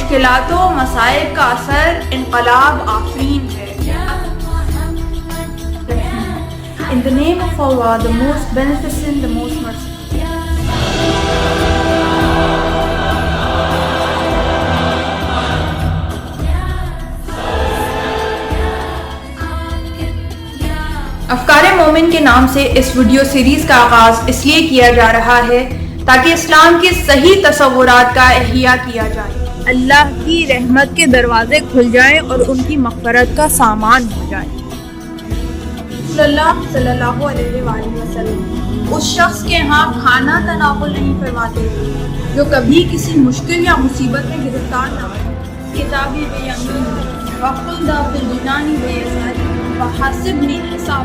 مشکلات و مصائب کا اثر انقلاب آفرین ہے. In the name of Allah, the most beneficent, the most merciful. افکار مومن کے نام سے اس ویڈیو سیریز کا آغاز اس لیے کیا جا رہا ہے تاکہ اسلام کے صحیح تصورات کا احیاء کیا جائے، اللہ کی رحمت کے دروازے کھل جائیں اور ان کی مغفرت کا سامان ہو جائے. اللہ صلی اللہ علیہ وآلہ وسلم اس شخص کے ہاں کھانا تناول نہیں فرماتے جو کبھی کسی مشکل یا مصیبت میں گرفتار نہ ہو. کتابی بے یمین وقل دا بالجنانی بے یساری وحاسبنی حساب